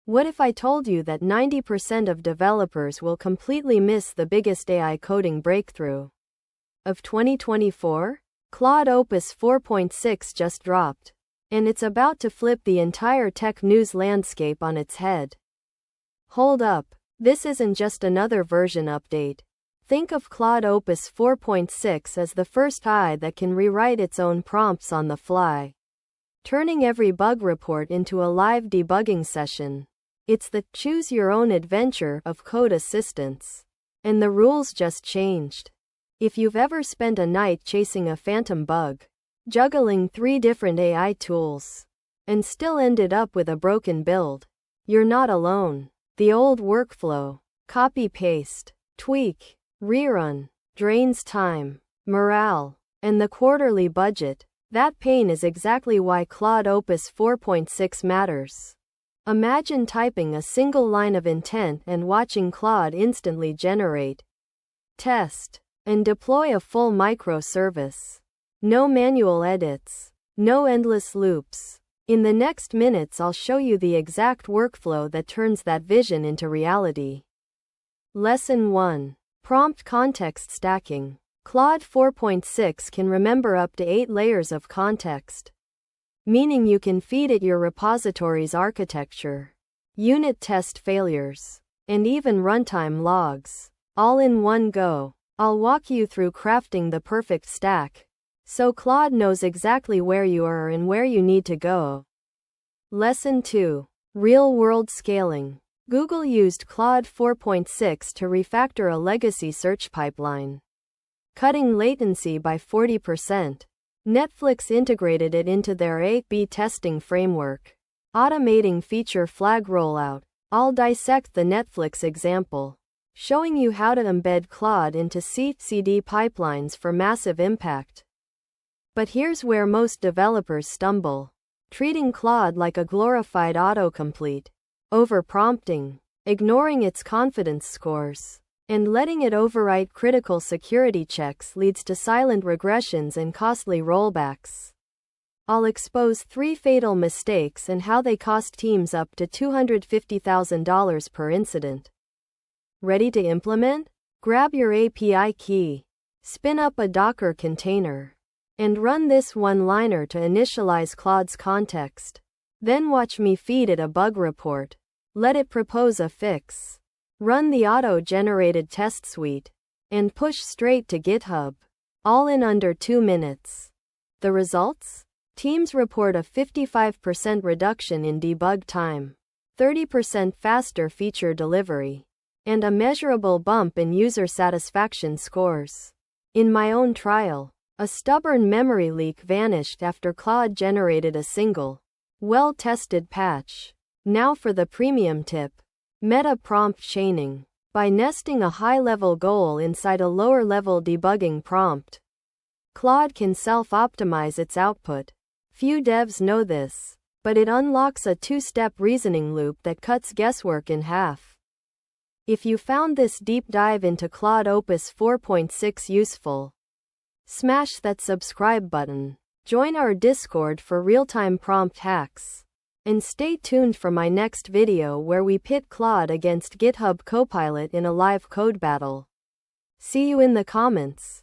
What if I told you that 90% of developers will completely miss the biggest AI coding breakthrough of 2024? Claude Opus 4.6 just dropped, and it's about to flip the entire tech news landscape on its head. Hold up, this isn't just another version update. Think of Claude Opus 4.6 as the first AI that can rewrite its own prompts on the fly, turning every bug report into a live debugging session. It's the choose-your-own-adventure of code assistance. And the rules just changed. If you've ever spent a night chasing a phantom bug, juggling 3 different AI tools, and still ended up with a broken build, you're not alone. The old workflow, copy-paste, tweak, rerun, drains time, morale, and the quarterly budget. That pain is exactly why Claude Opus 4.6 matters. Imagine typing a single line of intent and watching Claude instantly generate, test, and deploy a full microservice. No manual edits, no endless loops. In the next minutes I'll show you the exact workflow that turns that vision into reality. Lesson 1. Prompt context stacking. Claude 4.6 can remember up to 8 layers of context, meaning you can feed it your repository's architecture, unit test failures, and even runtime logs, all in one go. I'll walk you through crafting the perfect stack, so Claude knows exactly where you are and where you need to go. Lesson 2. Real-world scaling. Google used Claude 4.6 to refactor a legacy search pipeline, cutting latency by 40%. Netflix integrated it into their A/B testing framework, automating feature flag rollout. I'll dissect the Netflix example, showing you how to embed Claude into CI/CD pipelines for massive impact. But here's where most developers stumble: treating Claude like a glorified autocomplete, over-prompting, ignoring its confidence scores, and letting it overwrite critical security checks leads to silent regressions and costly rollbacks. I'll expose 3 fatal mistakes and how they cost teams up to $250,000 per incident. Ready to implement? Grab your API key, spin up a Docker container, and run this one-liner to initialize Claude's context. Then watch me feed it a bug report. Let it propose a fix. Run the auto-generated test suite, and push straight to GitHub, all in under 2 minutes. The results? Teams report a 55% reduction in debug time, 30% faster feature delivery, and a measurable bump in user satisfaction scores. In my own trial, a stubborn memory leak vanished after Claude generated a single, well-tested patch. Now for the premium tip. Meta prompt chaining. By nesting a high-level goal inside a lower-level debugging prompt, Claude can self-optimize its output. Few devs know this, but it unlocks a 2-step reasoning loop that cuts guesswork in half. If you found this deep dive into Claude Opus 4.6 useful, smash that subscribe button, join our Discord for real-time prompt hacks, and stay tuned for my next video where we pit Claude against GitHub Copilot in a live code battle. See you in the comments.